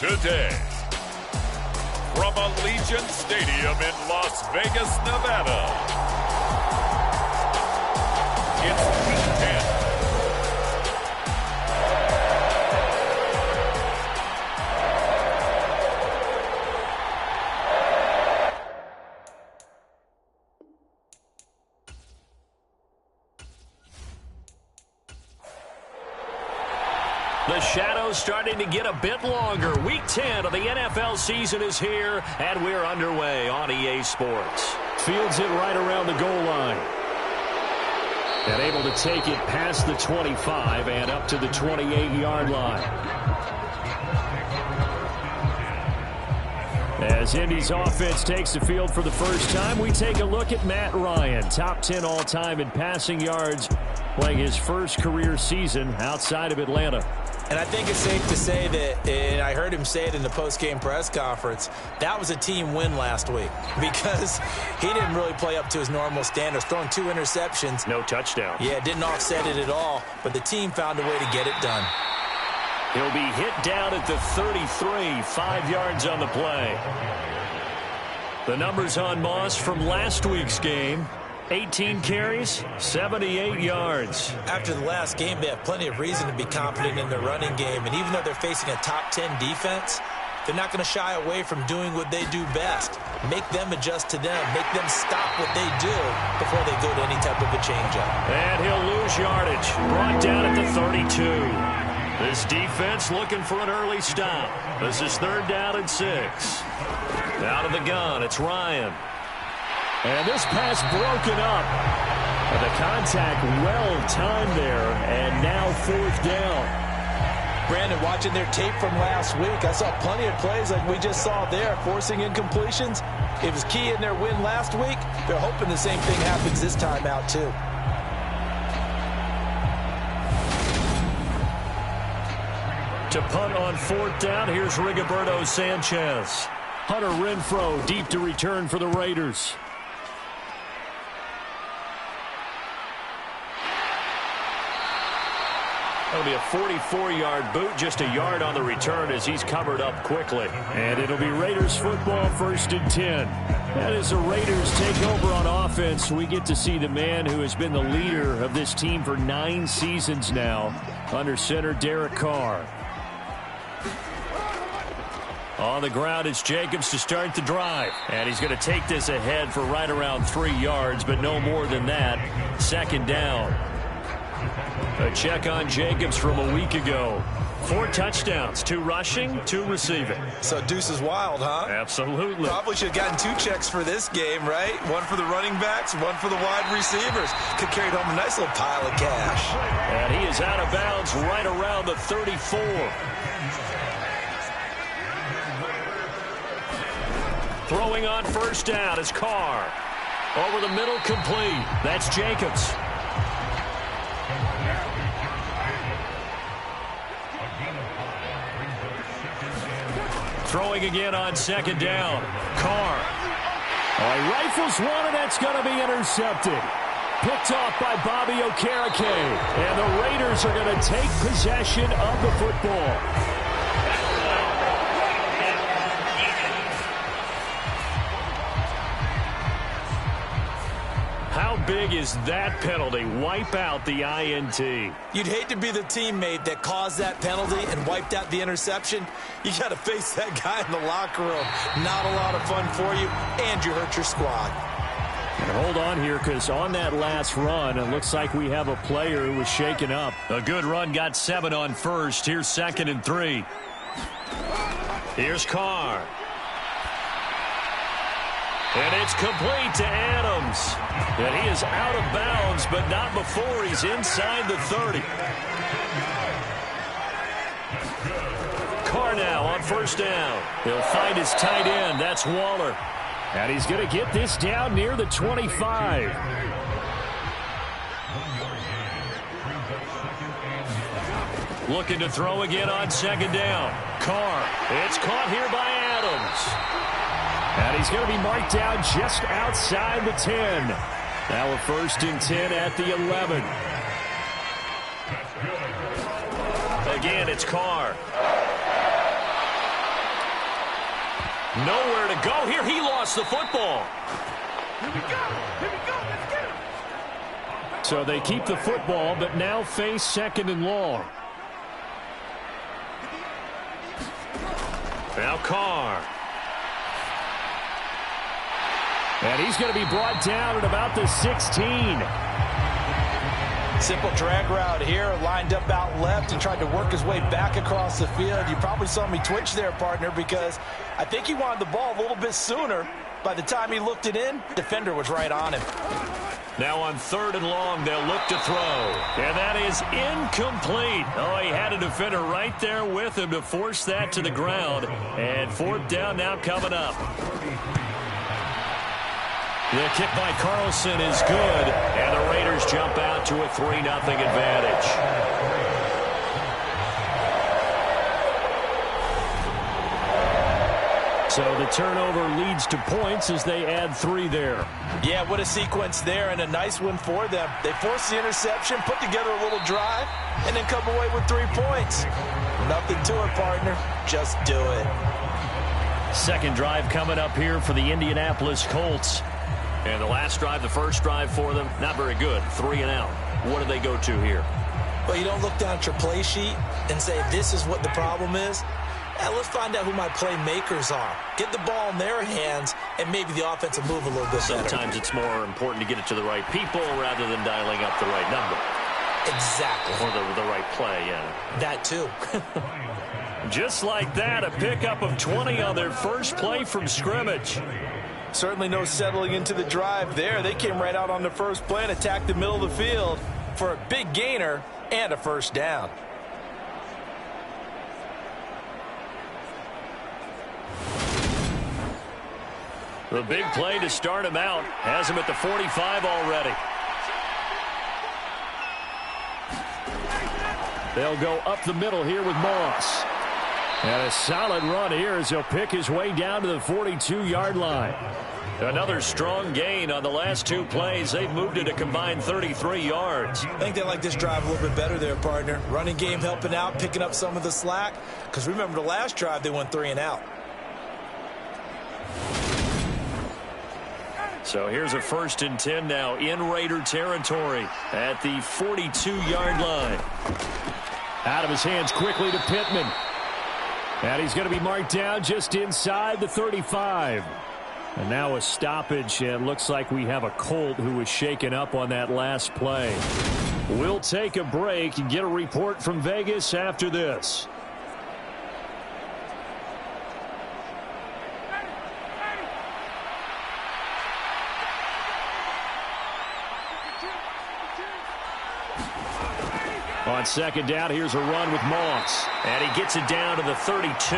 Today, from Allegiant Stadium in Las Vegas, Nevada, it's Week 10. The shadow's starting to get a bit longer. Week 10 of the NFL season is here, and we're underway on EA Sports. Fields it right around the goal line. And able to take it past the 25 and up to the 28-yard line. As Indy's offense takes the field for the first time, we take a look at Matt Ryan, top 10 all-time in passing yards, playing his first career season outside of Atlanta. And I think it's safe to say that, and I heard him say it in the post-game press conference, that was a team win last week because he didn't really play up to his normal standards, throwing 2 interceptions. No touchdown. Yeah, didn't offset it at all, but the team found a way to get it done. He'll be hit down at the 33, 5 yards on the play. The numbers on Moss from last week's game. 18 carries, 78 yards. After the last game, they have plenty of reason to be confident in their running game. And even though they're facing a top 10 defense, they're not going to shy away from doing what they do best. Make them adjust to them. Make them stop what they do before they go to any type of a changeup. And he'll lose yardage. Brought down at the 32. This defense looking for an early stop. This is 3rd down and 6. Out of the gun, it's Ryan. And this pass broken up. But the contact well timed there, and now 4th down. Brandon, watching their tape from last week, I saw plenty of plays like we just saw there, forcing incompletions. It was key in their win last week. They're hoping the same thing happens this time out, too. To punt on 4th down, here's Rigoberto Sanchez. Hunter Renfrow deep to return for the Raiders. That'll be a 44-yard boot, just a yard on the return as he's covered up quickly. And it'll be Raiders football, 1st and 10. And as the Raiders take over on offense, we get to see the man who has been the leader of this team for 9 seasons now, under center Derek Carr. On the ground, it's Jacobs to start the drive. And he's going to take this ahead for right around 3 yards, but no more than that. 2nd down. A check on Jacobs from a week ago. 4 touchdowns, 2 rushing, 2 receiving. So Deuce is wild, huh? Absolutely. Probably should have gotten 2 checks for this game, right? 1 for the running backs, 1 for the wide receivers. Could carry home a nice little pile of cash. And he is out of bounds right around the 34. Throwing on 1st down is Carr. Over the middle, complete. That's Jacobs. Throwing again on 2nd down. Carr. He rifles one, and that's going to be intercepted. Picked off by Bobby Okereke. And the Raiders are going to take possession of the football. How big is that penalty? Wipe out the INT. You'd hate to be the teammate that caused that penalty and wiped out the interception. You got to face that guy in the locker room. Not a lot of fun for you, and you hurt your squad. And hold on here, because on that last run, it looks like we have a player who was shaken up. A good run, got 7 on 1st. Here's 2nd and 3. Here's Carr. And it's complete to Adams. And he is out of bounds, but not before he's inside the 30. Carr now on 1st down. He'll find his tight end. That's Waller. And he's going to get this down near the 25. Looking to throw again on 2nd down. Carr. It's caught here by Adams. And he's going to be marked down just outside the 10. Now a 1st and 10 at the 11. Again, it's Carr. Nowhere to go here. He lost the football. Here we go. Here we go. Let's get him. So they keep the football, but now face 2nd and long. Now Carr. And he's going to be brought down at about the 16. Simple drag route here, lined up out left and tried to work his way back across the field. You probably saw me twitch there, partner, because I think he wanted the ball a little bit sooner. By the time he looked it in, defender was right on him. Now on 3rd and long, they'll look to throw. And that is incomplete. Oh, he had a defender right there with him to force that to the ground. And 4th down now coming up. The kick by Carlson is good, and the Raiders jump out to a 3-0 advantage. So the turnover leads to points as they add 3 there. Yeah, what a sequence there, and a nice one for them. They forced the interception, put together a little drive, and then come away with 3 points. Nothing to it, partner. Just do it. Second drive coming up here for the Indianapolis Colts. And the last drive, the first drive for them, not very good. 3 and out. What do they go to here? Well, you don't look down at your play sheet and say, this is what the problem is. Yeah, let's find out who my playmakers are. Get the ball in their hands, and maybe the offense will move a little bit better. Sometimes it's more important to get it to the right people rather than dialing up the right number. Exactly. Or the right play, yeah. That, too. Just like that, a pickup of 20 on their first play from scrimmage. Certainly no settling into the drive there. They came right out on the first play and attacked the middle of the field for a big gainer and a first down. The big play to start him out has him at the 45 already. They'll go up the middle here with Moss. And a solid run here as he'll pick his way down to the 42-yard line. Another strong gain on the last 2 plays. They've moved it a combined 33 yards. I think they like this drive a little bit better there, partner. Running game helping out, picking up some of the slack. Because remember, the last drive, they went 3 and out. So here's a 1st and 10 now in Raider territory at the 42-yard line. Out of his hands quickly to Pittman. And he's going to be marked down just inside the 35. And now a stoppage, and looks like we have a Colt who was shaken up on that last play. We'll take a break and get a report from Vegas after this. On 2nd down, here's a run with Moss. And he gets it down to the 32.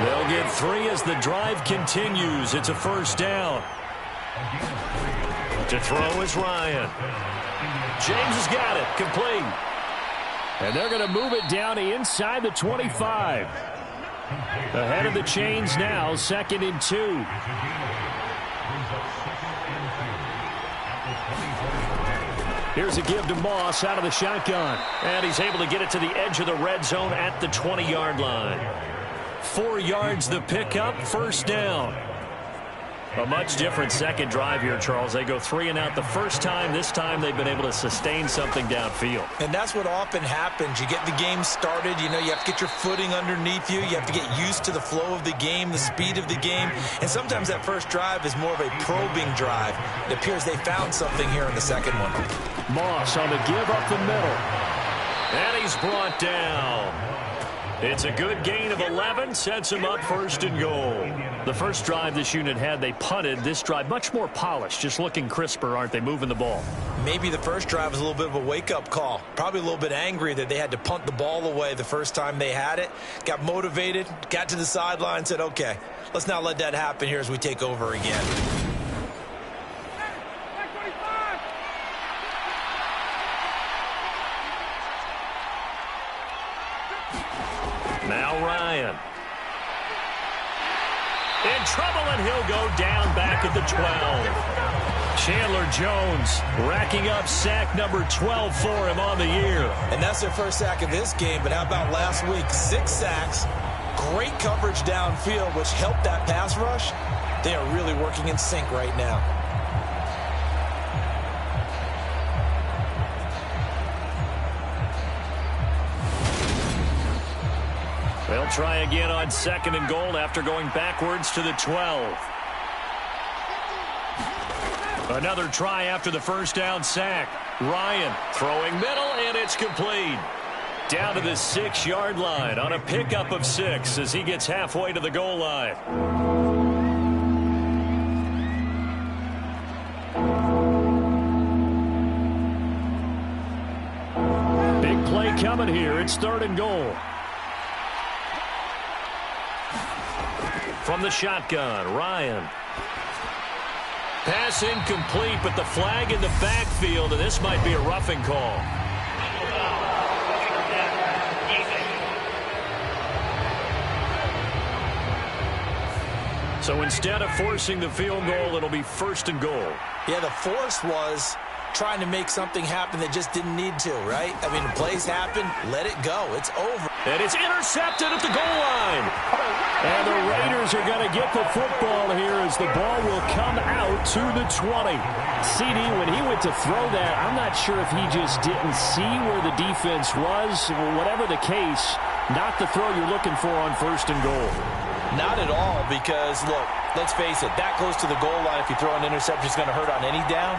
They'll get 3 as the drive continues. It's a 1st down. To throw is Ryan. James has got it. Complete. And they're going to move it down to inside the 25. Ahead of the chains now, 2nd and 2. Here's a give to Moss out of the shotgun. And he's able to get it to the edge of the red zone at the 20-yard line. 4 yards the pickup, 1st down. A much different second drive here, Charles. They go 3 and out the first time. This time they've been able to sustain something downfield. And that's what often happens. You get the game started. You know, you have to get your footing underneath you. You have to get used to the flow of the game, the speed of the game. And sometimes that first drive is more of a probing drive. It appears they found something here in the second one. Moss on the give up the middle. And he's brought down. It's a good gain of 11, sets him up 1st and goal. The first drive this unit had, they punted. This drive, much more polished, just looking crisper, aren't they, moving the ball? Maybe the first drive was a little bit of a wake-up call. Probably a little bit angry that they had to punt the ball away the first time they had it. Got motivated, got to the sideline, said, okay, let's not let that happen here as we take over again. Now Ryan. In trouble, and he'll go down back at the 12. Chandler Jones racking up sack number 12 for him on the year. And that's their first sack of this game, but how about last week? 6 sacks, great coverage downfield, which helped that pass rush. They are really working in sync right now. They'll try again on 2nd and goal after going backwards to the 12. Another try after the first down sack. Ryan throwing middle, and it's complete. Down to the 6-yard line on a pickup of 6 as he gets halfway to the goal line. Big play coming here. It's 3rd and goal. From the shotgun, Ryan. Pass incomplete, but the flag in the backfield, and this might be a roughing call. So instead of forcing the field goal, it'll be 1st and goal. Yeah, the force was trying to make something happen that just didn't need to, right? I mean, the plays happen, let it go. It's over. And it's intercepted at the goal line. And the Raiders are going to get the football here as the ball will come out to the 20. CD, when he went to throw that, I'm not sure if he just didn't see where the defense was. Whatever the case, not the throw you're looking for on 1st and goal. Not at all, because, look, let's face it, that goes to the goal line. If you throw an interception, it's going to hurt on any down.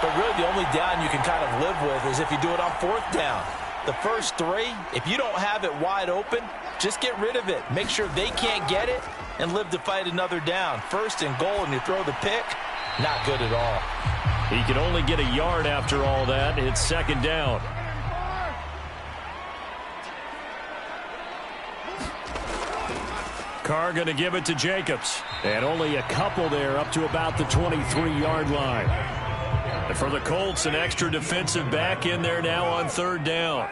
But really, the only down you can kind of live with is if you do it on 4th down. The first 3, if you don't have it wide open, just get rid of it. Make sure they can't get it and live to fight another down. 1st and goal, and you throw the pick, not good at all. He can only get a yard after all that. It's 2nd down. Carr going to give it to Jacobs. And only a couple there up to about the 23-yard line. And for the Colts, an extra defensive back in there now on 3rd down.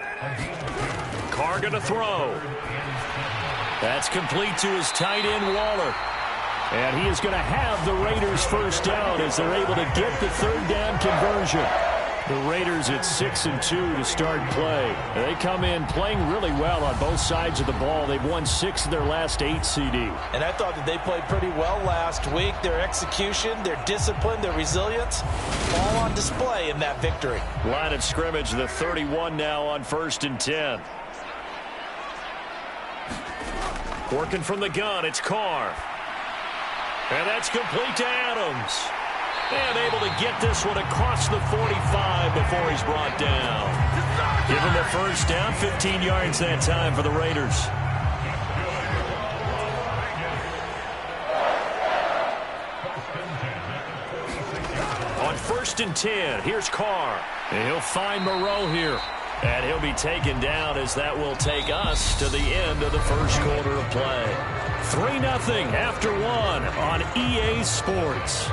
Carr going to throw. That's complete to his tight end, Waller. And he is going to have the Raiders' 1st down as they're able to get the 3rd down conversion. The Raiders at 6-2 to start play. They come in playing really well on both sides of the ball. They've won 6 of their last 8, CD. And I thought that they played pretty well last week. Their execution, their discipline, their resilience, all on display in that victory. Line of scrimmage, the 31 now on 1st and 10. Working from the gun, it's Carr. And that's complete to Adams. And able to get this one across the 45 before he's brought down. Give him the 1st down, 15 yards that time for the Raiders. On 1st and 10, here's Carr. And he'll find Moreau here. And he'll be taken down as that will take us to the end of the 1st quarter of play. 3-0 after 1 on EA Sports.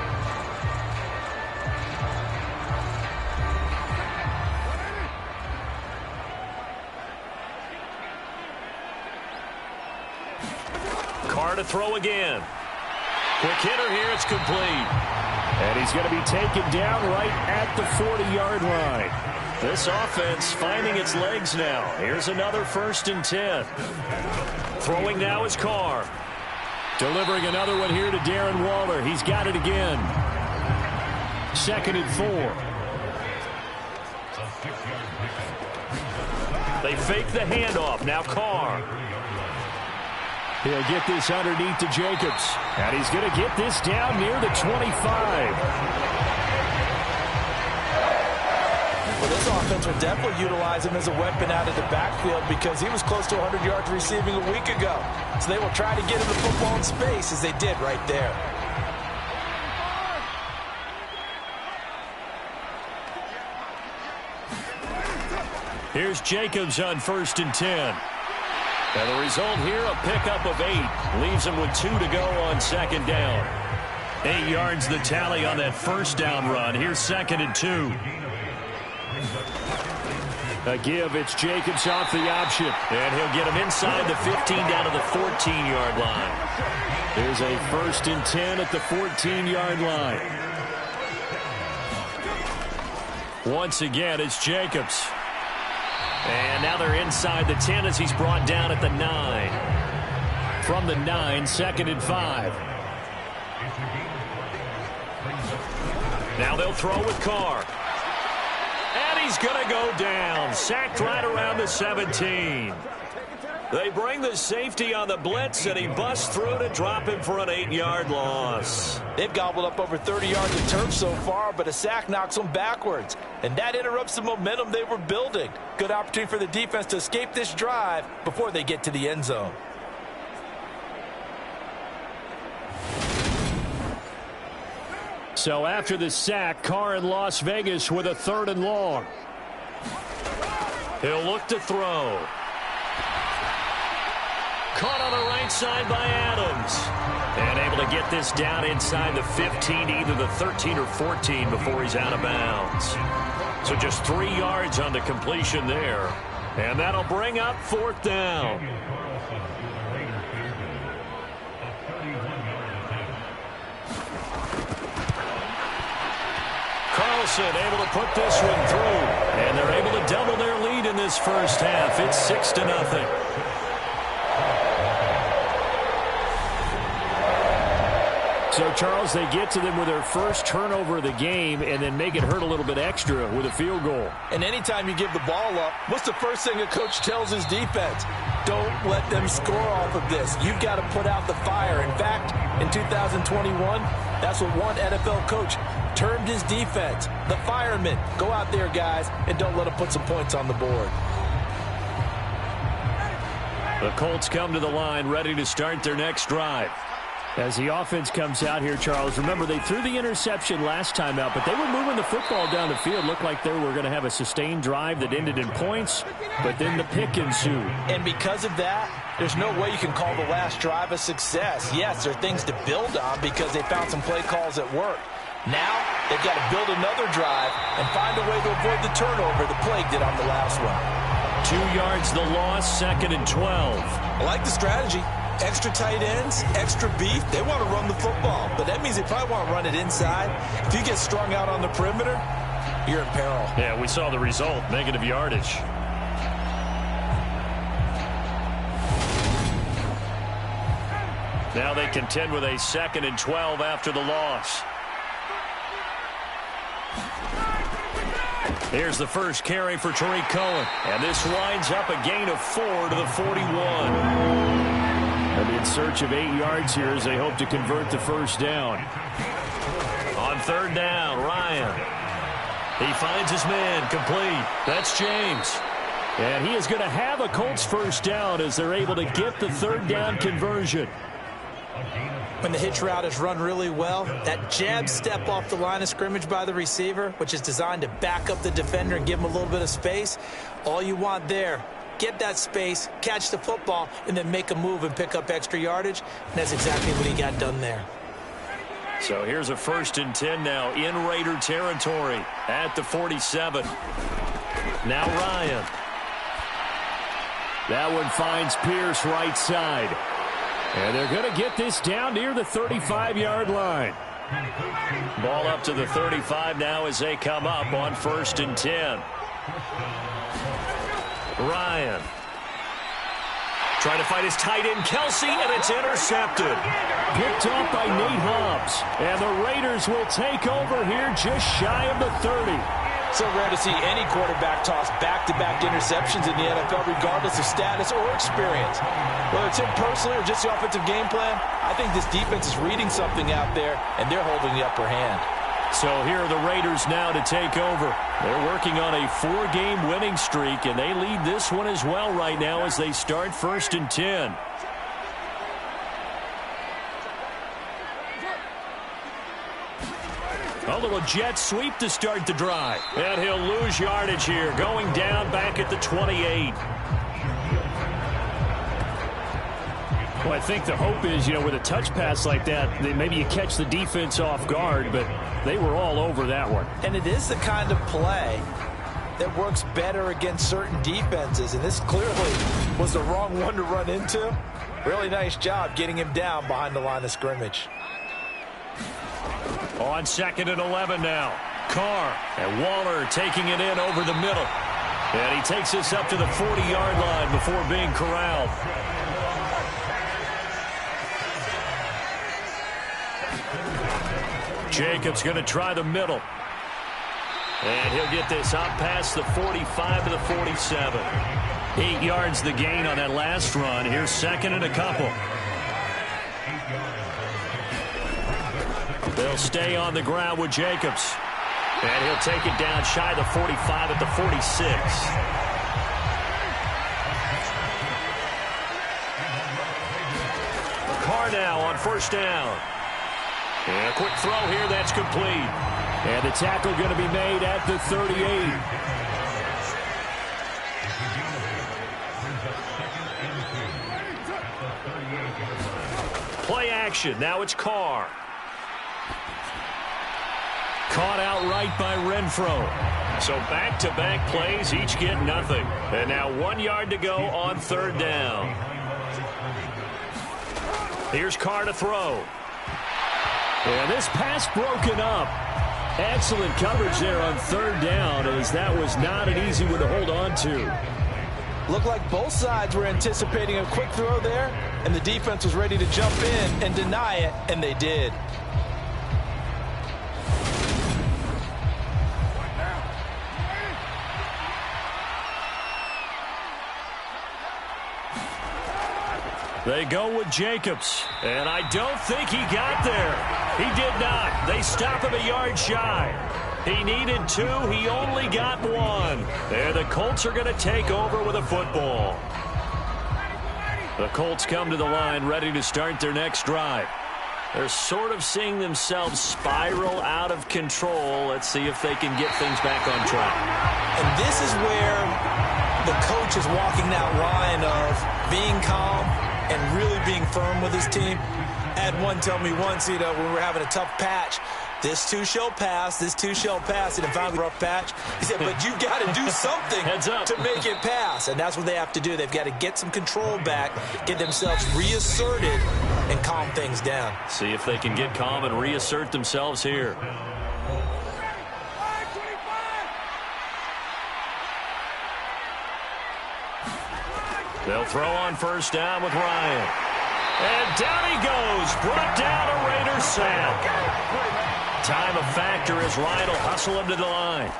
Carr to throw again. Quick hitter here, it's complete. And he's going to be taken down right at the 40-yard line. This offense finding its legs now. Here's another 1st and 10. Throwing now is Carr. Delivering another one here to Darren Waller. He's got it again. 2nd and 4. They fake the handoff. Now Carr. He'll get this underneath to Jacobs. And he's going to get this down near the 25. Well, this offense will definitely utilize him as a weapon out of the backfield because he was close to 100 yards receiving a week ago. So they will try to get him the football in space as they did right there. Here's Jacobs on 1st and 10. And the result here, a pickup of 8. Leaves him with 2 to go on 2nd down. 8 yards the tally on that 1st down run. Here's 2nd and 2. A give, it's Jacobs off the option. And he'll get him inside the 15 down to the 14-yard line. There's a 1st and 10 at the 14-yard line. Once again, it's Jacobs. And now they're inside the 10 as he's brought down at the 9. from the 9, 2nd and 5. Now they'll throw with Carr. And he's going to go down. Sacked right around the 17. They bring the safety on the blitz, and he busts through to drop him for an 8-yard loss. They've gobbled up over 30 yards of turf so far, but a sack knocks them backwards. And that interrupts the momentum they were building. Good opportunity for the defense to escape this drive before they get to the end zone. So after the sack, Carr in Las Vegas with a 3rd and long. He'll look to throw. Caught on the right side by Adams. And able to get this down inside the 15, either the 13 or 14 before he's out of bounds. So just 3 yards on the completion there. And that'll bring up 4th down. Carlson able to put this one through. And they're able to double their lead in this first half. It's 6-0. So, Charles, they get to them with their first turnover of the game and then make it hurt a little bit extra with a field goal. And anytime you give the ball up, what's the first thing a coach tells his defense? Don't let them score off of this. You've got to put out the fire. In fact, in 2021, that's what one NFL coach termed his defense. The firemen. Go out there, guys, and don't let them put some points on the board. The Colts come to the line ready to start their next drive. As the offense comes out here, Charles, remember they threw the interception last time out, but they were moving the football down the field. Looked like they were going to have a sustained drive that ended in points, but then the pick ensued. And because of that, there's no way you can call the last drive a success. Yes, there are things to build on because they found some play calls that work. Now, they've got to build another drive and find a way to avoid the turnover the plague did on the last one. 2 yards the loss, 2nd and 12. I like the strategy. Extra tight ends, extra beef. They want to run the football, but that means they probably want to run it inside. If you get strung out on the perimeter, you're in peril. Yeah, we saw the result, negative yardage. Now they contend with a 2nd and 12 after the loss. Here's the first carry for Tariq Cohen. And this winds up a gain of 4 to the 41. And in search of 8 yards here as they hope to convert the first down. On 3rd down, Ryan. He finds his man, complete. That's James. And he is going to have a Colts first down as they're able to get the 3rd down conversion. When the hitch route is run really well, that jab step off the line of scrimmage by the receiver, which is designed to back up the defender and give him a little bit of space, all you want there. Get that space, catch the football, and then make a move and pick up extra yardage. And that's exactly what he got done there. So here's a 1st and 10 now in Raider territory at the 47. Now Ryan. That one finds Pierce right side. And they're going to get this down near the 35-yard line. Ball up to the 35 now as they come up on 1st and 10. Ryan. Trying to find his tight end, Kelsey, and it's intercepted. Picked off by Nate Hobbs. And the Raiders will take over here just shy of the 30. So rare to see any quarterback toss back-to-back interceptions in the NFL, regardless of status or experience. Whether it's him personally or just the offensive game plan, I think this defense is reading something out there, and they're holding the upper hand. So here are the Raiders now to take over. They're working on a 4-game winning streak, and they lead this one as well right now as they start 1st and 10. A little jet sweep to start the drive. And he'll lose yardage here, going down back at the 28. Well, I think the hope is, with a touch pass like that, that maybe you catch the defense off guard, but they were all over that one. And it is the kind of play that works better against certain defenses, and this clearly was the wrong one to run into. Really nice job getting him down behind the line of scrimmage. On 2nd and 11 now. Carr and Waller taking it in over the middle. And he takes this up to the 40-yard line before being corralled. Jacobs going to try the middle. And he'll get this up past the 45 to the 47. 8 yards the gain on that last run. Here's second and a couple. They'll stay on the ground with Jacobs. And he'll take it down shy of the 45 at the 46. Carr now on first down. And a quick throw here, that's complete. And the tackle going to be made at the 38. Play action. Now it's Carr. Caught outright by Renfro. So back-to-back plays, each get nothing. And now 1 yard to go on third down. Here's Carr to throw. And this pass broken up. Excellent coverage there on third down, as that was not an easy one to hold on to. Looked like both sides were anticipating a quick throw there, and the defense was ready to jump in and deny it, and they did. They go with Jacobs, and I don't think he got there. He did not. They stop him a yard shy. He needed 2. He only got 1. And the Colts are going to take over with a football. The Colts come to the line ready to start their next drive. They're sort of seeing themselves spiral out of control. Let's see if they can get things back on track. And this is where the coach is walking that line of being calm and really being firm with his team. I had one tell me once, when we were having a tough patch, this too shall pass, this too shall pass, and if I'm a rough patch, he said, but you got to do something to make it pass, and that's what they have to do. They've got to get some control back, get themselves reasserted, and calm things down. See if they can get calm and reassert themselves here. They'll throw on first down with Ryan. And down he goes. Brought down a Raider sack. Time a factor as Ryan will hustle him to the line.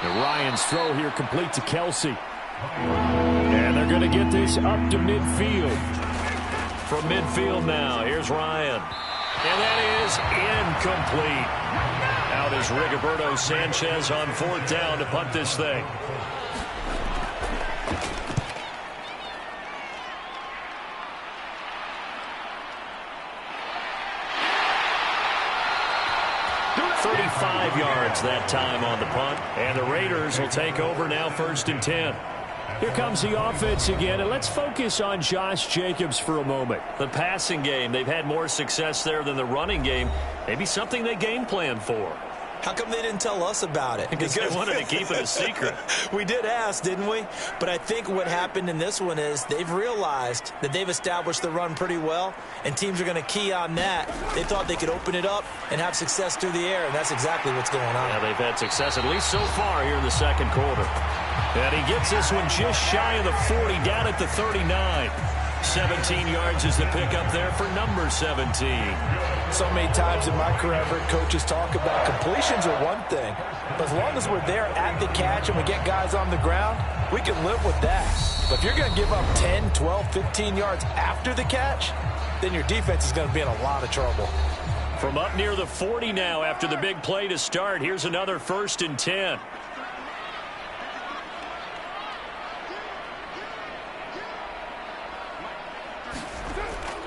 And Ryan's throw here complete to Kelsey. And they're going to get this up to midfield. From midfield now, here's Ryan. And that is incomplete. Out is Rigoberto Sanchez on fourth down to punt this thing. Yards that time on the punt, and the Raiders will take over now, 1st and 10. Here comes the offense again, and let's focus on Josh Jacobs for a moment. The passing game, they've had more success there than the running game. Maybe something they game plan for. How come they didn't tell us about it? Because they wanted to keep it a secret. We did ask, didn't we? But I think what happened in this one is they've realized that they've established the run pretty well, and teams are going to key on that. They thought they could open it up and have success through the air, and that's exactly what's going on. Yeah, they've had success at least so far here in the second quarter. And he gets this one just shy of the 40, down at the 39. 17 yards is the pickup there for number 17. So many times in my career, I've heard coaches talk about completions are one thing, but as long as we're there at the catch and we get guys on the ground, we can live with that. But if you're going to give up 10, 12, 15 yards after the catch, then your defense is going to be in a lot of trouble. From up near the 40 now after the big play to start, here's another 1st and 10.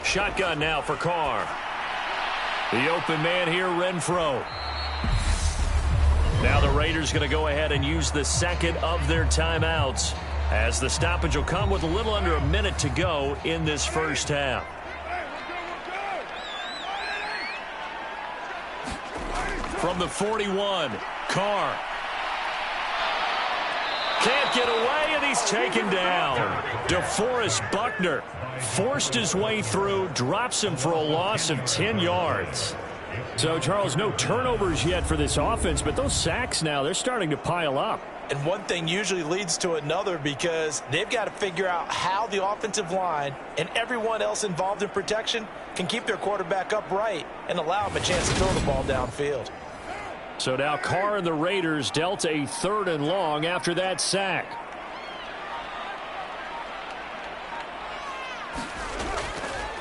Shotgun now for Carr. The open man here, Renfro. Now the Raiders going to go ahead and use the second of their timeouts, as the stoppage will come with a little under a minute to go in this first half. From the 41, Carr. Can't get away, and he's taken down. DeForest Buckner forced his way through, drops him for a loss of 10 yards. So, Charles, no turnovers yet for this offense, but those sacks now, they're starting to pile up. And one thing usually leads to another because they've got to figure out how the offensive line and everyone else involved in protection can keep their quarterback upright and allow him a chance to throw the ball downfield. So now Carr and the Raiders dealt a 3rd and long after that sack.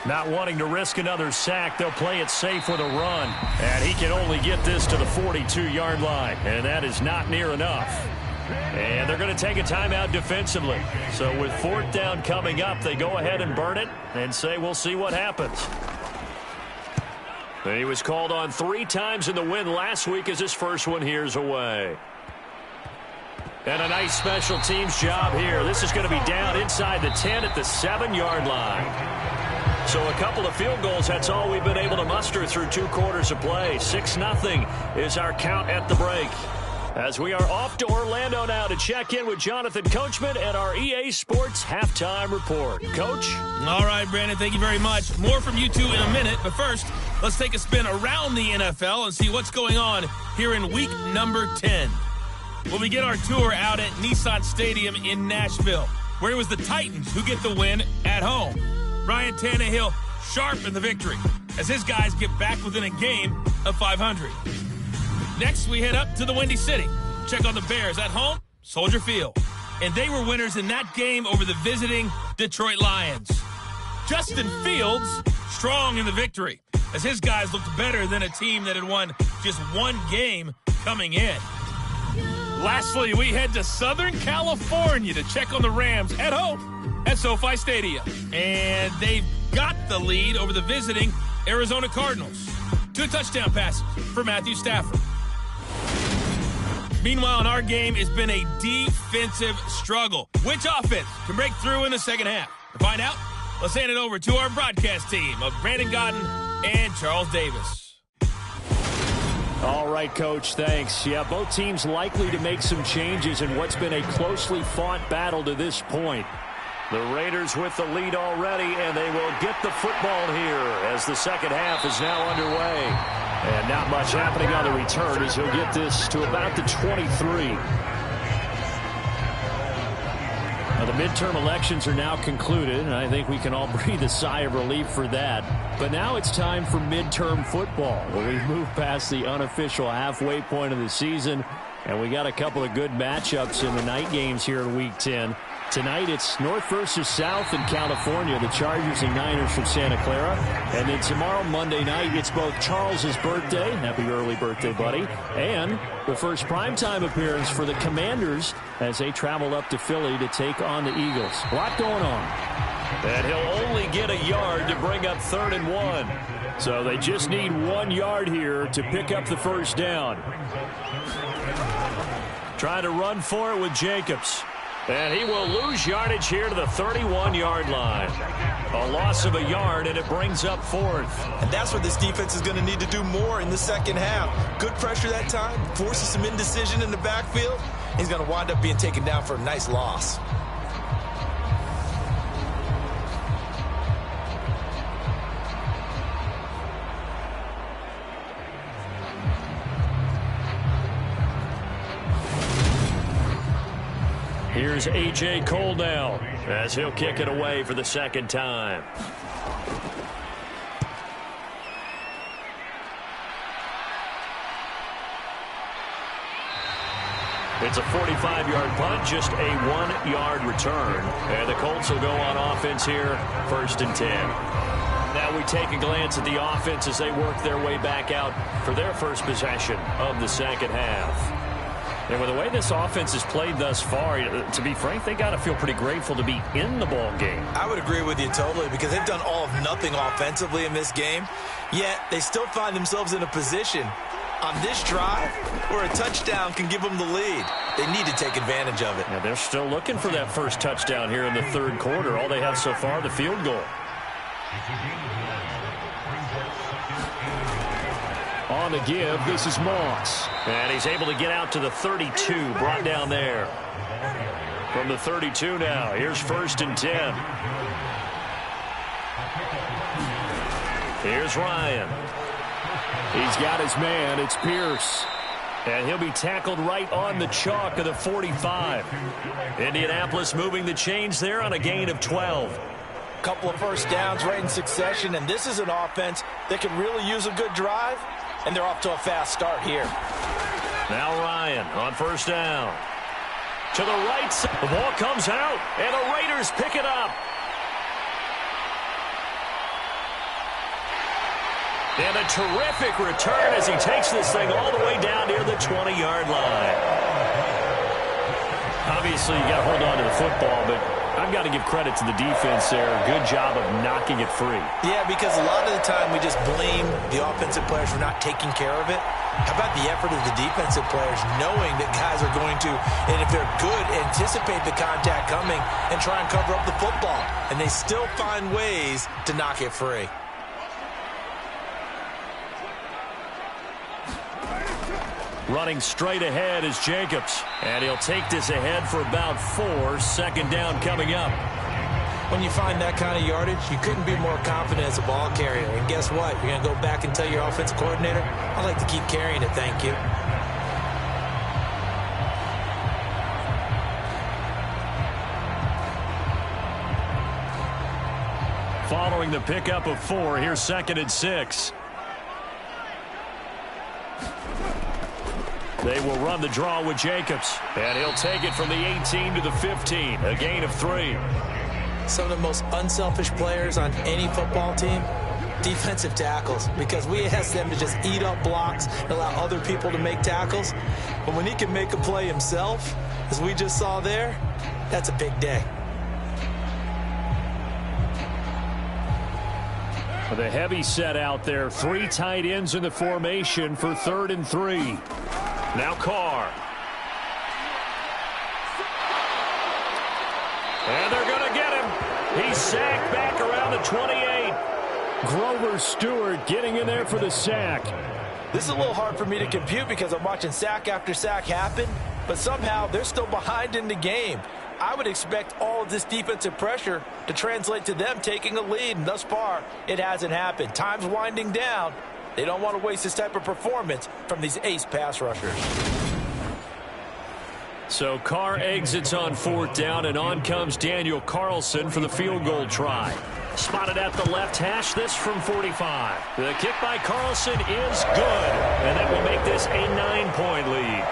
Not wanting to risk another sack, they'll play it safe with a run. And he can only get this to the 42-yard line, and that is not near enough. And they're going to take a timeout defensively. So with 4th down coming up, they go ahead and burn it and say we'll see what happens. He was called on 3 times in the win last week as his first one here's away. And a nice special teams job here. This is going to be down inside the 10 at the 7-yard line. So a couple of field goals, that's all we've been able to muster through 2 quarters of play. 6-0 is our count at the break. As we are off to Orlando now to check in with Jonathan Coachman and our EA Sports Halftime Report. Coach? All right, Brandon, thank you very much. More from you two in a minute, but first, let's take a spin around the NFL and see what's going on here in week number 10. We'll begin our tour out at Nissan Stadium in Nashville, where it was the Titans who get the win at home. Ryan Tannehill sharp in the victory as his guys get back within a game of 500. Next, we head up to the Windy City. Check on the Bears at home, Soldier Field. And they were winners in that game over the visiting Detroit Lions. Justin Fields strong in the victory as his guys looked better than a team that had won just 1 game coming in. Lastly, we head to Southern California to check on the Rams at home at SoFi Stadium. And they've got the lead over the visiting Arizona Cardinals. 2 touchdown passes for Matthew Stafford. Meanwhile, in our game, it's been a defensive struggle. Which offense can break through in the second half? To find out, let's hand it over to our broadcast team of Brandon Godden and Charles Davis. All right, Coach, thanks. Yeah, both teams likely to make some changes in what's been a closely fought battle to this point. The Raiders with the lead already, and they will get the football here as the second half is now underway. And not much happening on the return as he'll get this to about the 23. Now, the midterm elections are now concluded, and I think we can all breathe a sigh of relief for that. But now it's time for midterm football, where we move past the unofficial halfway point of the season, and we got a couple of good matchups in the night games here in Week 10. Tonight, it's North versus South in California, the Chargers and Niners from Santa Clara. And then tomorrow, Monday night, it's both Charles's birthday, happy early birthday, buddy, and the first primetime appearance for the Commanders as they travel up to Philly to take on the Eagles. A lot going on. And he'll only get a yard to bring up 3rd and 1. So they just need 1 yard here to pick up the first down. Trying to run for it with Jacobs. And he will lose yardage here to the 31-yard line. A loss of a yard, and it brings up 4th. And that's what this defense is going to need to do more in the second half. Good pressure that time, forces some indecision in the backfield. He's going to wind up being taken down for a nice loss. Here's A.J. Cole now as he'll kick it away for the second time. It's a 45-yard punt, just a 1-yard return. And the Colts will go on offense here, 1st and 10. Now we take a glance at the offense as they work their way back out for their first possession of the second half. And with the way this offense has played thus far, to be frank, they got to feel pretty grateful to be in the ball game. I would agree with you totally because they've done all of nothing offensively in this game, yet they still find themselves in a position on this drive where a touchdown can give them the lead. They need to take advantage of it. Yeah, they're still looking for that first touchdown here in the 3rd quarter. All they have so far, the field goal. On the give, this is Moss. And he's able to get out to the 32, brought down there. From the 32 now, here's 1st and 10. Here's Ryan. He's got his man, it's Pierce. And he'll be tackled right on the chalk of the 45. Indianapolis moving the chains there on a gain of 12. Couple of first downs right in succession, and this is an offense that can really use a good drive, and they're off to a fast start here. Now Ryan on first down. To the right side. The ball comes out, and the Raiders pick it up. And a terrific return as he takes this thing all the way down near the 20-yard line. Obviously, you got to hold on to the football, but I've got to give credit to the defense there. Good job of knocking it free. Yeah, because a lot of the time we just blame the offensive players for not taking care of it. How about the effort of the defensive players knowing that guys are going to, and if they're good, anticipate the contact coming and try and cover up the football. And they still find ways to knock it free. Running straight ahead is Jacobs. And he'll take this ahead for about 4. Second down coming up. When you find that kind of yardage, you couldn't be more confident as a ball carrier. And guess what? You're going to go back and tell your offensive coordinator, I'd like to keep carrying it, thank you. Following the pickup of 4, here's 2nd and 6. They will run the draw with Jacobs. And he'll take it from the 18 to the 15. A gain of 3. Some of the most unselfish players on any football team, defensive tackles, because we ask them to just eat up blocks and allow other people to make tackles. But when he can make a play himself, as we just saw there, that's a big day. With a heavy set out there, 3 tight ends in the formation for 3rd and 3. Now Carr. And they're going to get him. He's sacked back around the 28. Grover Stewart getting in there for the sack. This is a little hard for me to compute because I'm watching sack after sack happen, but somehow they're still behind in the game. I would expect all of this defensive pressure to translate to them taking a lead, and thus far, it hasn't happened. Time's winding down. They don't want to waste this type of performance from these ace pass rushers. So Carr exits on 4th down, and on comes Daniel Carlson for the field goal try. Spotted at the left hash, this from 45. The kick by Carlson is good, and that will make this a 9-point lead.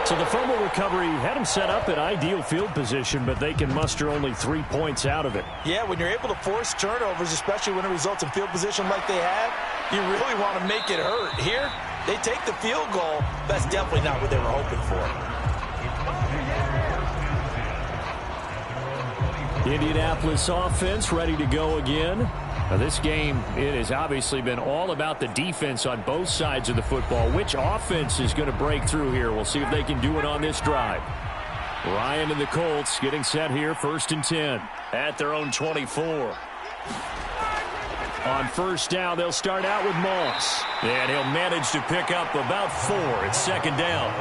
So the fumble recovery had him set up in ideal field position, but they can muster only 3 points out of it. Yeah, when you're able to force turnovers, especially when it results in field position like they had, you really want to make it hurt. Here, they take the field goal. That's definitely not what they were hoping for. Indianapolis offense ready to go again. Now this game, it has obviously been all about the defense on both sides of the football. Which offense is going to break through here? We'll see if they can do it on this drive. Ryan and the Colts getting set here, 1st and 10 at their own 24. On first down, they'll start out with Moss. And he'll manage to pick up about 4. It's 2nd down.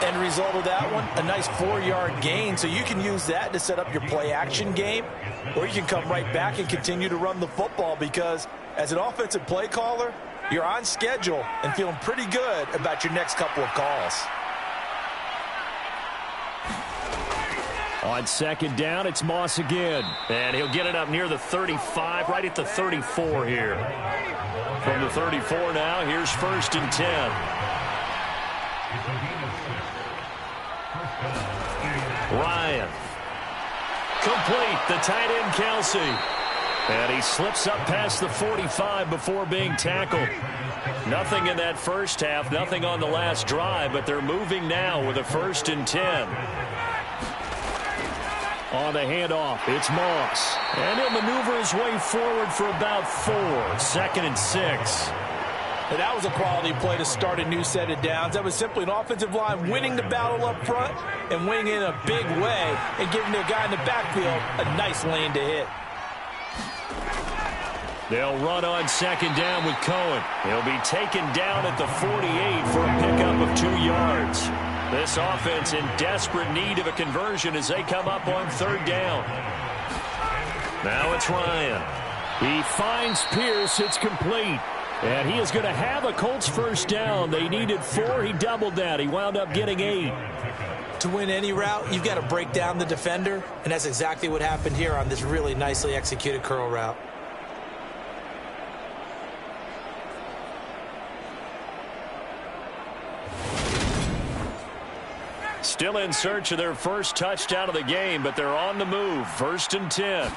End result of that one, a nice 4-yard gain, so you can use that to set up your play-action game, or you can come right back and continue to run the football because as an offensive play caller, you're on schedule and feeling pretty good about your next couple of calls. On 2nd down, it's Moss again. And he'll get it up near the 35, right at the 34 here. From the 34 now, here's 1st and 10. Ryan. Complete, the tight end Kelsey. And he slips up past the 45 before being tackled. Nothing in that first half, nothing on the last drive, but they're moving now with a 1st and 10. On the handoff, it's Moss. And he'll maneuver his way forward for about 4. 2nd and 6. And that was a quality play to start a new set of downs. That was simply an offensive line winning the battle up front and winning in a big way and giving their guy in the backfield a nice lane to hit. They'll run on 2nd down with Cohen. He'll be taken down at the 48 for a pickup of 2 yards. This offense in desperate need of a conversion as they come up on 3rd down. Now it's Ryan. He finds Pierce. It's complete. And he is going to have a Colts first down. They needed 4. He doubled that. He wound up getting 8. To win any route, you've got to break down the defender, and that's exactly what happened here on this really nicely executed curl route. Still in search of their first touchdown of the game, but they're on the move. 1st and 10.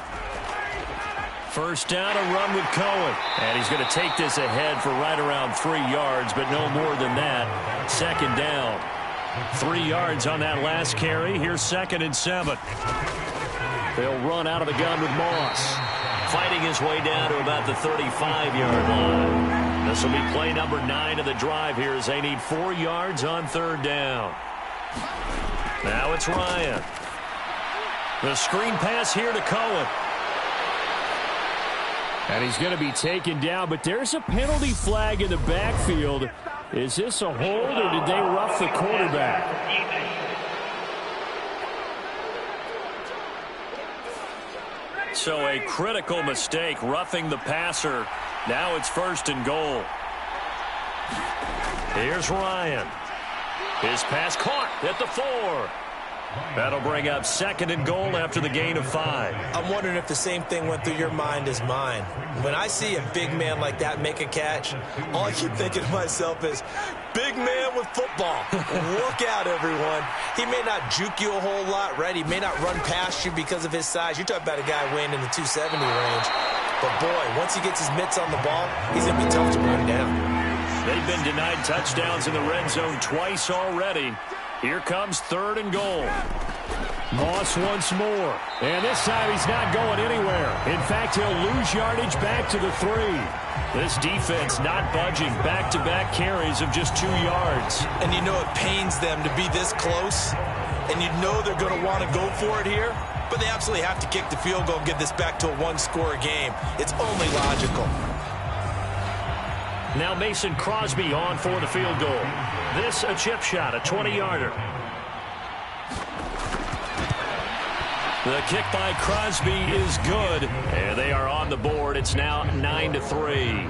First down, a run with Cohen. And he's going to take this ahead for right around 3 yards, but no more than that. 2nd down. 3 yards on that last carry. Here's 2nd and 7. They'll run out of the gun with Moss. Fighting his way down to about the 35-yard line. This will be play number 9 of the drive here as they need 4 yards on 3rd down. Now it's Ryan. The screen pass here to Cohen. And he's going to be taken down, but there's a penalty flag in the backfield. Is this a hold, or did they rough the quarterback? So a critical mistake, roughing the passer. Now it's 1st and goal. Here's Ryan. His pass caught at the 4. That'll bring up 2nd and goal after the gain of 5. I'm wondering if the same thing went through your mind as mine. When I see a big man like that make a catch, all I keep thinking to myself is, big man with football. Look out, everyone. He may not juke you a whole lot, right? He may not run past you because of his size. You're talking about a guy weighing in the 270 range. But, boy, once he gets his mitts on the ball, he's going to be tough to bring down. They've been denied touchdowns in the red zone twice already. Here comes 3rd and goal. Moss once more. And this time he's not going anywhere. In fact, he'll lose yardage back to the 3. This defense not budging. Back-to-back carries of just 2 yards. And you know it pains them to be this close. And you know they're going to want to go for it here. But they absolutely have to kick the field goal and get this back to a 1-score game. It's only logical. Now Mason Crosby on for the field goal. This a chip shot, a 20-yarder. The kick by Crosby is good, and they are on the board. It's now 9-3.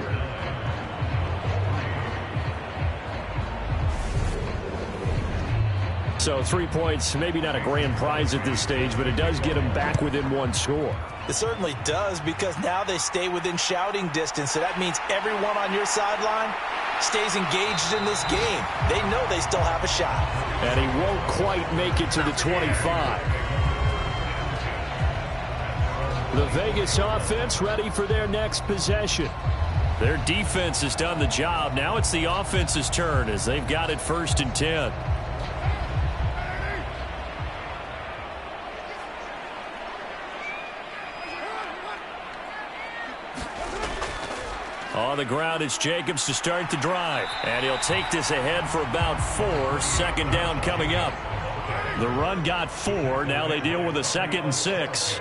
So 3 points, maybe not a grand prize at this stage, but it does get them back within 1 score. It certainly does, because now they stay within shouting distance. So that means everyone on your sideline stays engaged in this game. They know they still have a shot. And he won't quite make it to the 25. The Vegas offense ready for their next possession. Their defense has done the job. Now it's the offense's turn as they've got it 1st and 10. On the ground, it's Jacobs to start the drive. And he'll take this ahead for about 4. 2nd down coming up. The run got 4. Now they deal with a 2nd and 6.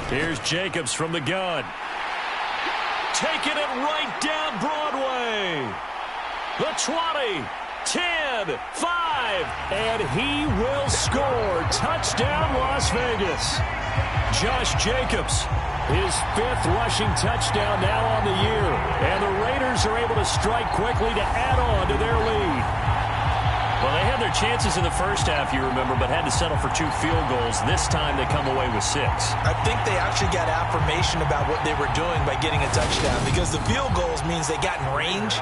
Here's Jacobs from the gun. Taking it right down Broadway. The 20. 10, 5, and he will score. Touchdown, Las Vegas. Josh Jacobs, his 5th rushing touchdown now on the year. And the Raiders are able to strike quickly to add on to their lead. Well, they had their chances in the first half, you remember, but had to settle for 2 field goals. This time they come away with 6. I think they actually got affirmation about what they were doing by getting a touchdown, because the field goals means they got in range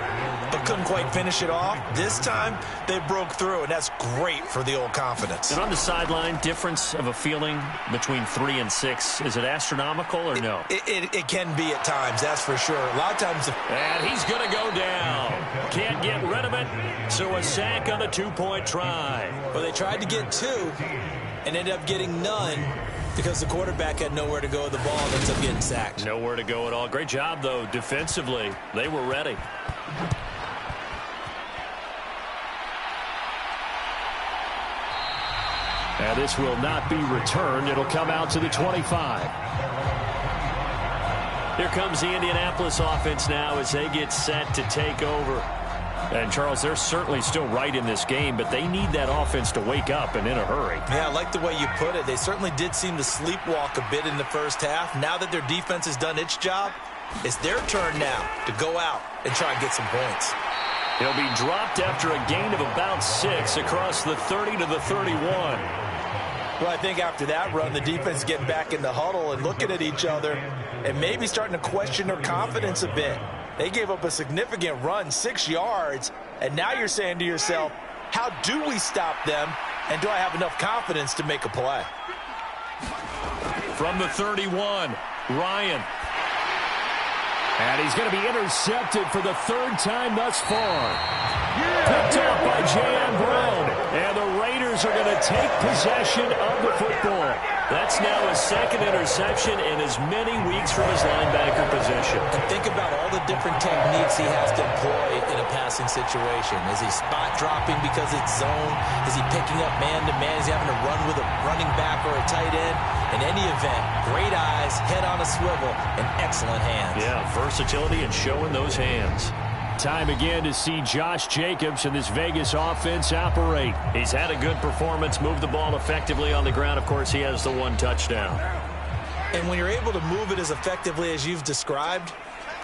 but couldn't quite finish it off. This time they broke through, and that's great for the old confidence. And on the sideline, difference of a feeling between 3 and 6, is it astronomical or no? It can be at times, that's for sure. A lot of times. And he's going to go down. Can't get rid of it, so a sack on the 2-point try. Well, they tried to get 2 and ended up getting none because the quarterback had nowhere to go with the ball and ends up getting sacked. Nowhere to go at all. Great job, though, defensively. They were ready. And this will not be returned. It'll come out to the 25. Here comes the Indianapolis offense now as they get set to take over. And, Charles, they're certainly still right in this game, but they need that offense to wake up and in a hurry. Yeah, I like the way you put it. They certainly did seem to sleepwalk a bit in the first half. Now that their defense has done its job, it's their turn now to go out and try and get some points. He'll be dropped after a gain of about 6 across the 30 to the 31. Well, I think after that run, the defense is getting back in the huddle and looking at each other and maybe starting to question their confidence a bit. They gave up a significant run, 6 yards, and now you're saying to yourself, how do we stop them, and do I have enough confidence to make a play? From the 31, Ryan. And he's going to be intercepted for the 3rd time thus far. Picked up by J.M. Brown. And the Raiders are going to take possession of the football. That's now his 2nd interception in as many weeks from his linebacker position. And think about all the different techniques he has to employ in a passing situation. Is he spot dropping because it's zone? Is he picking up man-to-man? Is he having to run with a running back or a tight end? In any event, great eyes, head on a swivel, and excellent hands. Yeah, versatility and showing those hands. Time again to see Josh Jacobs and this Vegas offense operate. He's had a good performance, moved the ball effectively on the ground. Of course, he has the 1 touchdown. And when you're able to move it as effectively as you've described,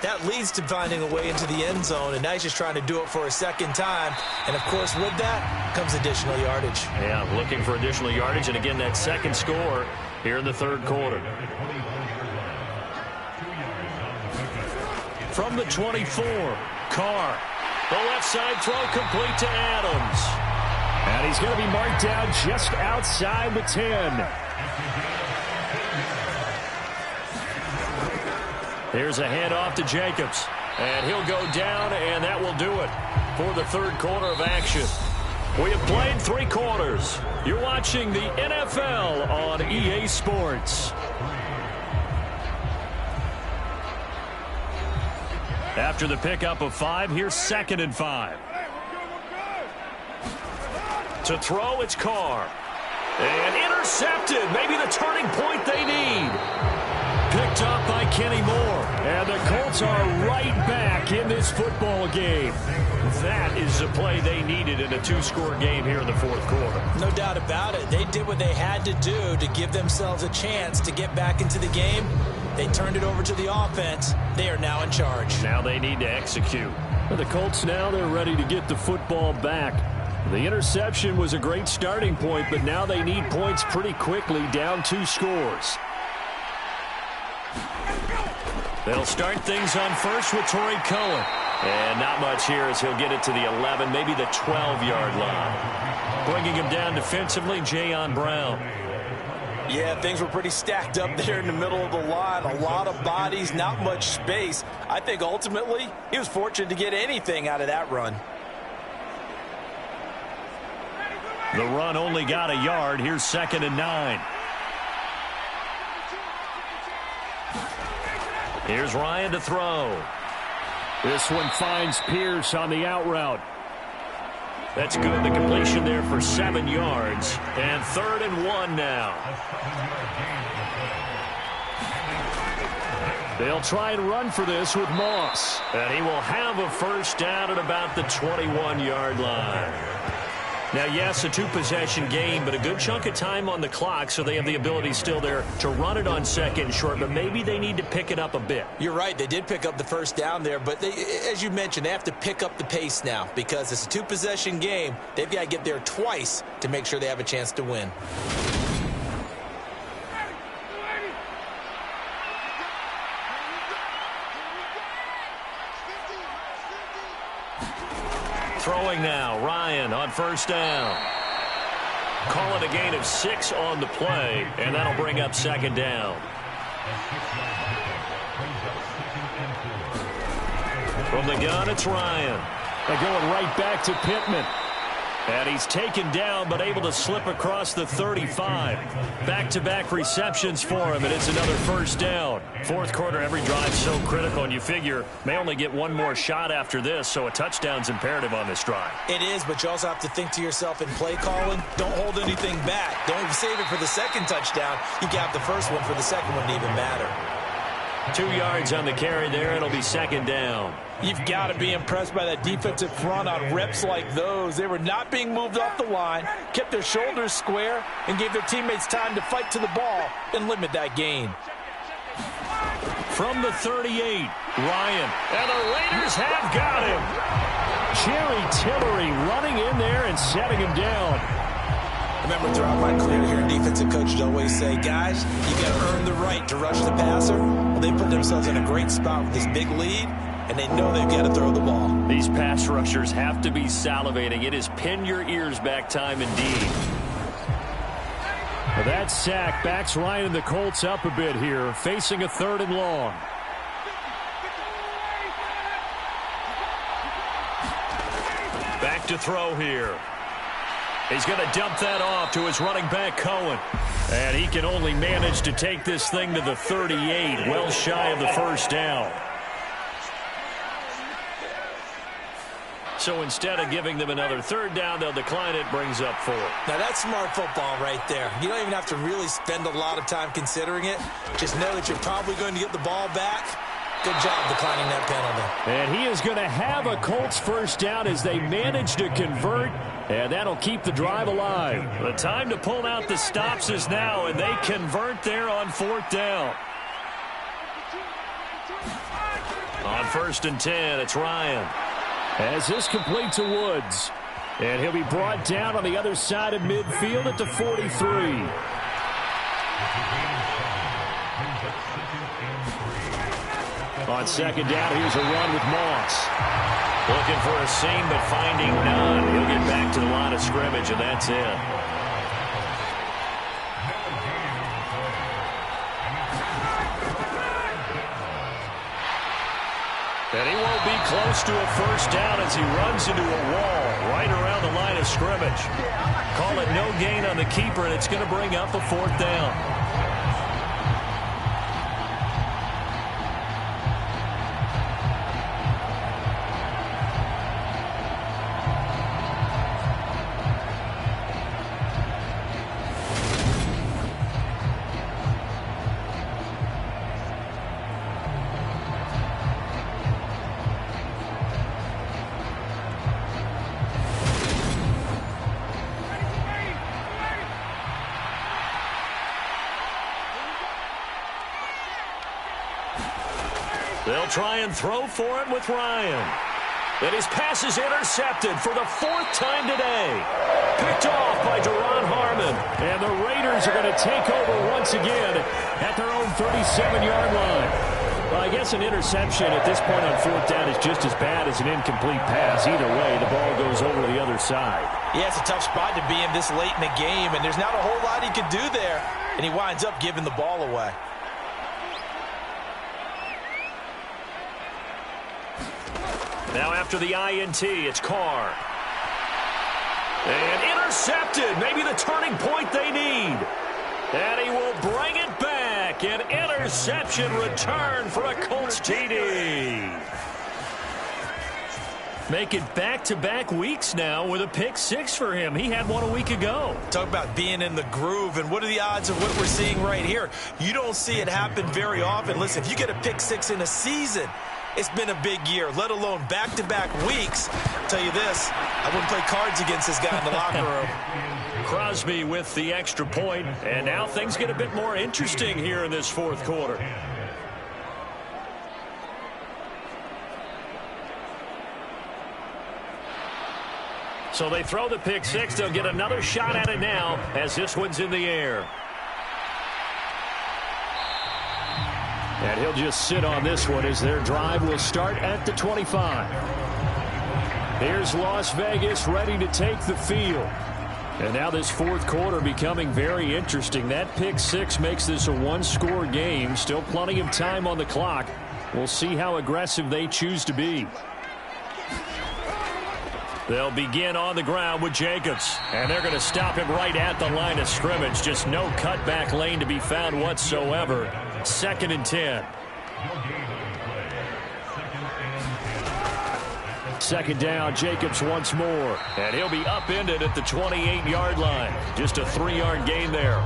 that leads to finding a way into the end zone, and now he's just trying to do it for a 2nd time. And, of course, with that comes additional yardage. Yeah, looking for additional yardage, and again, that 2nd score here in the 3rd quarter. From the 24, Carr. The left side throw complete to Adams. And he's going to be marked down just outside the 10. Here's a handoff to Jacobs. And he'll go down, and that will do it for the 3rd quarter of action. We have played 3 quarters. You're watching the NFL on EA Sports. After the pickup of 5, here's 2nd and 5. To throw, it's Carr. And intercepted. Maybe the turning point they need. Picked up by Kenny Moore. And the Colts are right back in this football game. That is the play they needed in a 2-score game here in the 4th quarter. No doubt about it. They did what they had to do to give themselves a chance to get back into the game. They turned it over to the offense. They are now in charge. Now they need to execute. The Colts now, they're ready to get the football back. The interception was a great starting point, but now they need points pretty quickly, down 2 scores. They'll start things on first with Torrey Cohen. And not much here as he'll get it to the 11, maybe the 12-yard line. Bringing him down defensively, J.M. Brown. Yeah, things were pretty stacked up there in the middle of the line. A lot of bodies, not much space. I think ultimately he was fortunate to get anything out of that run. The run only got a yard. Here's 2nd and 9. Here's Ryan to throw. This one finds Pierce on the out route. That's good. The completion there for 7 yards. And 3rd and 1 now. They'll try and run for this with Moss. And he will have a first down at about the 21-yard line. Now, yes, a 2-possession game, but a good chunk of time on the clock, so they have the ability still there to run it on 2nd and short, but maybe they need to pick it up a bit. You're right. They did pick up the first down there, but as you mentioned, they have to pick up the pace now because it's a 2-possession game. They've got to get there twice to make sure they have a chance to win. Throwing now, Ryan on first down. Call it a gain of 6 on the play, and that'll bring up 2nd down. From the gun, it's Ryan. They're going right back to Pittman. And he's taken down, but able to slip across the 35. Back-to-back receptions for him, and it's another first down. 4th quarter, every drive so critical, and you figure may only get one more shot after this, so a touchdown's imperative on this drive. It is, but you also have to think to yourself in play calling, don't hold anything back. Don't save it for the 2nd touchdown. You got the first one for the 2nd one to even matter. 2 yards on the carry there. It'll be second down. You've got to be impressed by that defensive front on reps like those. They were not being moved off the line, kept their shoulders square, and gave their teammates time to fight to the ball and limit that gain. From the 38, Ryan. And the Raiders have got him. Jerry Tillery running in there and setting him down. Remember, throughout my career here, defensive coaches always say, guys, you got to earn the right to rush the passer. Well, they put themselves in a great spot with this big lead, and they know they've got to throw the ball. These pass rushers have to be salivating. It is pin your ears back time indeed. Well, that sack backs Ryan and the Colts up a bit here, facing a 3rd and long. Back to throw here. He's going to dump that off to his running back, Cohen. And he can only manage to take this thing to the 38, well shy of the first down. So instead of giving them another 3rd down, they'll decline it, brings up 4. Now, that's smart football right there. You don't even have to really spend a lot of time considering it. Just know that you're probably going to get the ball back. Good job declining that penalty. And he is going to have a Colts first down as they manage to convert, and that'll keep the drive alive. The time to pull out the stops is now, and they convert there on 4th down. On 1st and 10, it's Ryan. As this complete to Woods. And he'll be brought down on the other side of midfield at the 43. On 2nd down, here's a run with Moss. Looking for a seam, but finding none. He'll get back to the line of scrimmage, and that's it. And he won't be close to a first down as he runs into a wall right around the line of scrimmage. Call it no gain on the keeper, and it's going to bring up a 4th down. They'll try and throw for it with Ryan. And his pass is intercepted for the 4th time today. Picked off by Duron Harmon. And the Raiders are going to take over once again at their own 37-yard line. Well, I guess an interception at this point on 4th down is just as bad as an incomplete pass. Either way, the ball goes over the other side. Yeah, it's a tough spot to be in this late in the game, and there's not a whole lot he can do there. And he winds up giving the ball away. Now after the INT, it's Carr. And intercepted. Maybe the turning point they need. And he will bring it back. An interception return for a Colts TD. Make it back-to-back weeks now with a pick 6 for him. He had one a week ago. Talk about being in the groove, and what are the odds of what we're seeing right here? You don't see it happen very often. Listen, if you get a pick 6 in a season, it's been a big year, let alone back-to-back weeks. I'll tell you this, I wouldn't play cards against this guy in the locker room. Crosby with the extra point, and now things get a bit more interesting here in this 4th quarter. So they throw the pick 6. They'll get another shot at it now as this one's in the air. And he'll just sit on this one as their drive will start at the 25. Here's Las Vegas ready to take the field. And now this 4th quarter becoming very interesting. That pick 6 makes this a 1-score game. Still plenty of time on the clock. We'll see how aggressive they choose to be. They'll begin on the ground with Jacobs. And they're going to stop him right at the line of scrimmage. Just no cutback lane to be found whatsoever. 2nd and 10. 2nd down, Jacobs once more. And he'll be upended at the 28-yard line. Just a 3-yard gain there.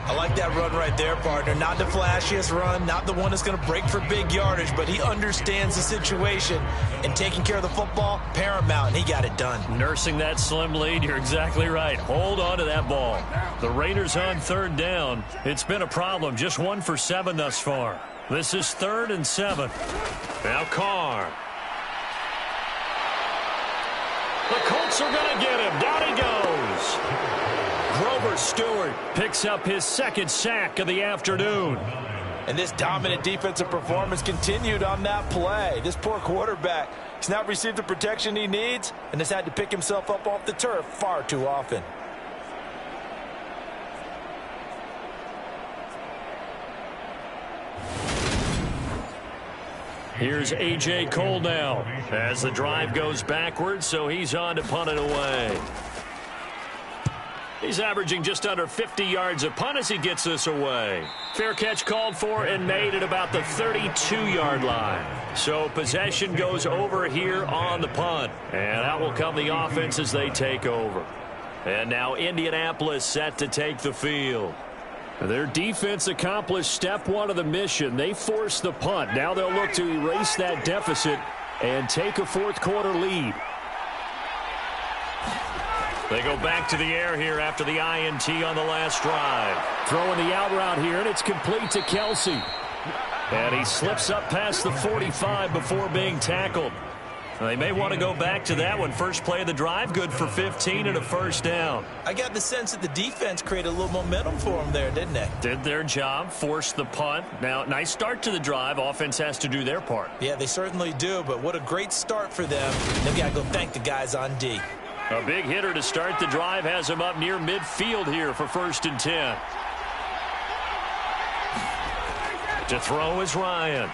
I like that run right there, partner. Not the flashiest run, not the one that's going to break for big yardage, but he understands the situation, and taking care of the football, paramount, and he got it done. Nursing that slim lead, you're exactly right. Hold on to that ball. The Raiders on third down. It's been a problem. Just 1 for 7 thus far. This is 3rd and 7. Now Carr. The Colts are going to get him. Down he goes. Grover Stewart picks up his 2nd sack of the afternoon. And this dominant defensive performance continued on that play. This poor quarterback, he's not received the protection he needs and has had to pick himself up off the turf far too often. Here's A.J. Cole now as the drive goes backwards, so he's on to punt it away. He's averaging just under 50 yards a punt as he gets this away. Fair catch called for and made at about the 32-yard line. So possession goes over here on the punt. And out will come the offense as they take over. And now Indianapolis set to take the field. Their defense accomplished step 1 of the mission. They forced the punt. Now they'll look to erase that deficit and take a 4th quarter lead. They go back to the air here after the INT on the last drive. Throwing the out route here, and it's complete to Kelsey. And he slips up past the 45 before being tackled. They may want to go back to that one. First play of the drive, good for 15 and a 1st down. I got the sense that the defense created a little momentum for them there, didn't they? Did their job, forced the punt. Now, nice start to the drive. Offense has to do their part. Yeah, they certainly do, but what a great start for them. They've got to go thank the guys on D. A big hitter to start the drive has him up near midfield here for 1st and 10. To throw is Ryan.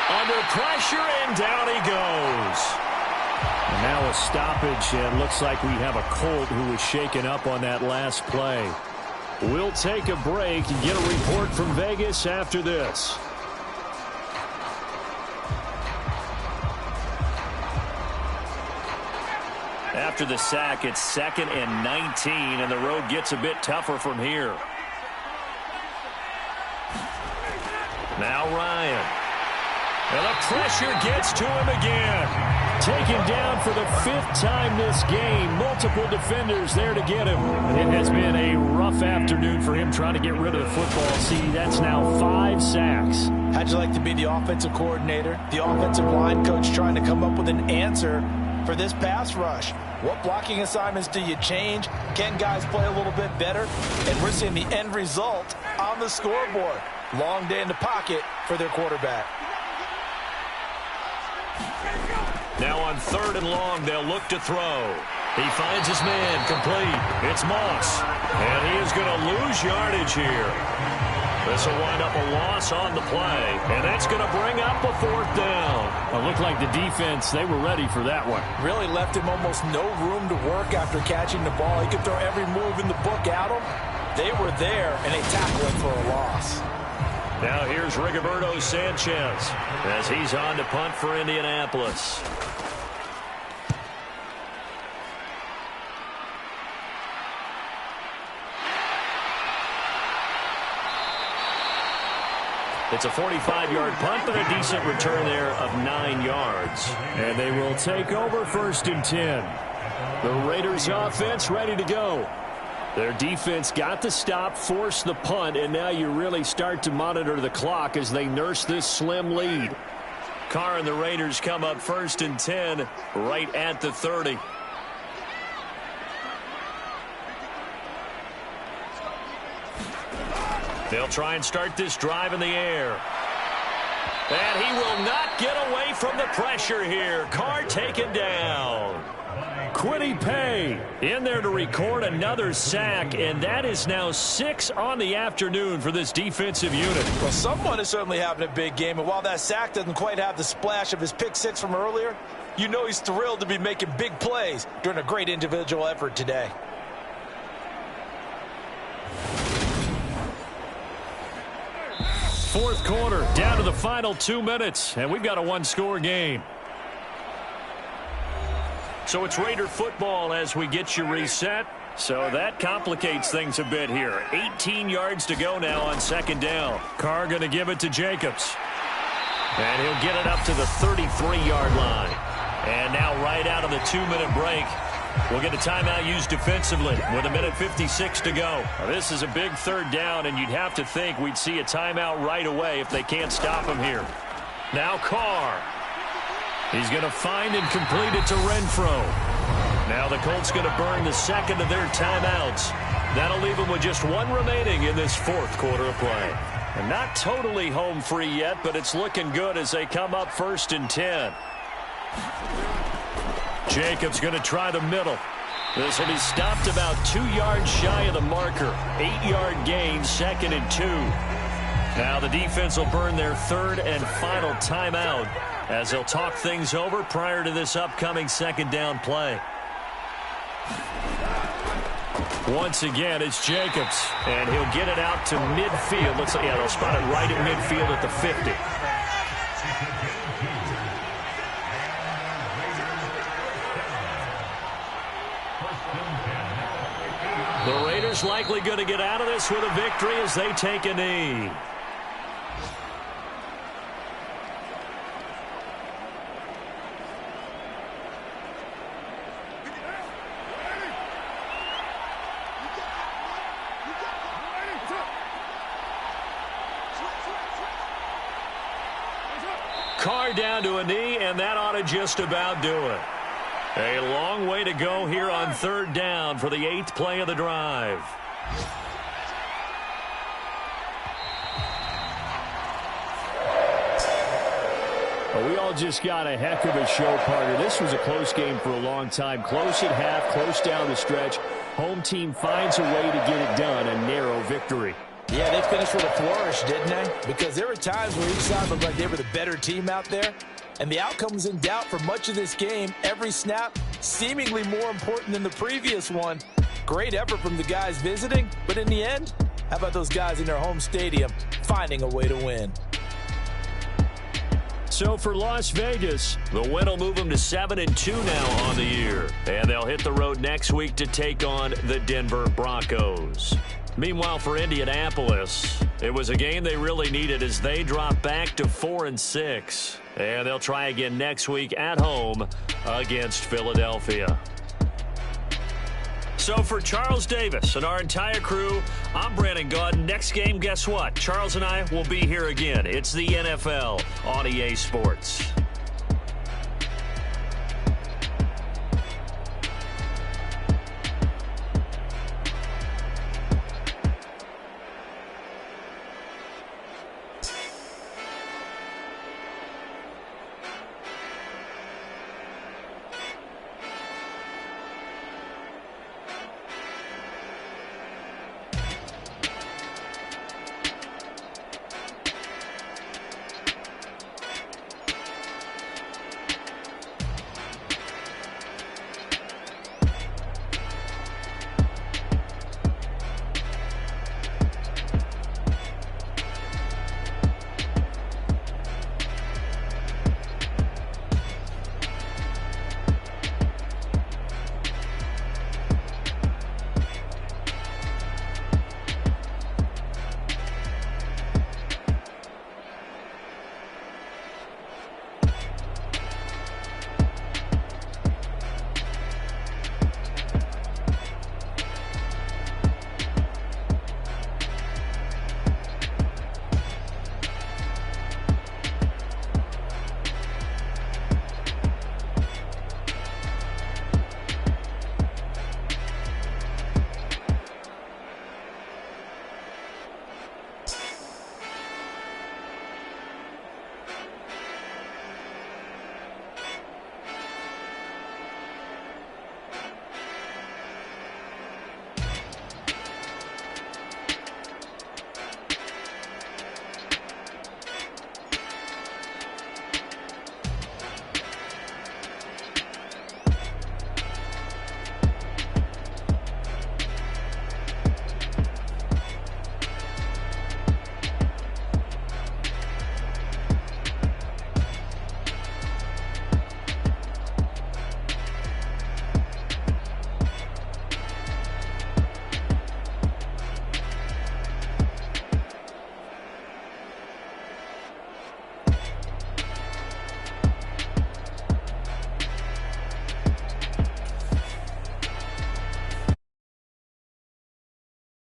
Under pressure, and down he goes. And now a stoppage, and looks like we have a Colt who was shaken up on that last play. We'll take a break and get a report from Vegas after this. After the sack, it's 2nd and 19, and the road gets a bit tougher from here. Now Ryan. And the pressure gets to him again. Taken down for the 5th time this game. Multiple defenders there to get him. It has been a rough afternoon for him trying to get rid of the football. See, that's now 5 sacks. How'd you like to be the offensive coordinator, the offensive line coach trying to come up with an answer for this pass rush? What blocking assignments do you change? Can guys play a little bit better? And we're seeing the end result on the scoreboard. Long day in the pocket for their quarterback. Now on 3rd and long, they'll look to throw. He finds his man complete. It's Moss. And he is going to lose yardage here. This will wind up a loss on the play. And that's going to bring up a 4th down. It looked like the defense, they were ready for that one. Really left him almost no room to work after catching the ball. He could throw every move in the book at him. They were there, and they tackled him for a loss. Now here's Rigoberto Sanchez as he's on to punt for Indianapolis. It's a 45-yard punt, but a decent return there of 9 yards. And they will take over 1st and 10. The Raiders offense ready to go. Their defense got the stop, forced the punt, and now you really start to monitor the clock as they nurse this slim lead. Carr and the Raiders come up 1st and 10 right at the 30. They'll try and start this drive in the air. And he will not get away from the pressure here. Carr taken down. Quiddy Pay in there to record another sack, and that is now 6 on the afternoon for this defensive unit. Well, someone is certainly having a big game, and while that sack doesn't quite have the splash of his pick 6 from earlier, you know he's thrilled to be making big plays during a great individual effort today. Fourth quarter, down to the final 2 minutes, and we've got a one-score game. So it's Raider football as we get you reset. So that complicates things a bit here. 18 yards to go now on second down. Carr going to give it to Jacobs. And he'll get it up to the 33-yard line. And now right out of the 2-minute break, we'll get a timeout used defensively with 1:56 to go. Now, this is a big third down, and you'd have to think we'd see a timeout right away if they can't stop him here. Now Carr. He's going to find and complete it to Renfro. Now the Colts going to burn the second of their timeouts. That'll leave them with just one remaining in this fourth quarter of play. And not totally home free yet, but it's looking good as they come up 1st and 10. Jacobs going to try the middle. This will be stopped about 2 yards shy of the marker. 8-yard gain, 2nd and 2. Now the defense will burn their third and final timeout as they'll talk things over prior to this upcoming second down play. Once again, it's Jacobs, and he'll get it out to midfield. Looks like, yeah, they'll spot it right at midfield at the 50. The Raiders likely going to get out of this with a victory as they take a knee. Carr down to a knee, and that ought to just about do it. A long way to go here on third down for the 8th play of the drive. Well, we all just got a heck of a show, partner. This was a close game for a long time. Close at half, close down the stretch. Home team finds a way to get it done, a narrow victory. Yeah, they finished with a flourish, didn't they? Because there were times where each side looked like they were the better team out there. And the outcome was in doubt for much of this game. Every snap seemingly more important than the previous one. Great effort from the guys visiting. But in the end, how about those guys in their home stadium finding a way to win? So for Las Vegas, the win will move them to 7-2 now on the year. And they'll hit the road next week to take on the Denver Broncos. Meanwhile, for Indianapolis, it was a game they really needed as they drop back to 4-6. And they'll try again next week at home against Philadelphia. So for Charles Davis and our entire crew, I'm Brandon Gaudin. Next game, guess what? Charles and I will be here again. It's the NFL on EA Sports.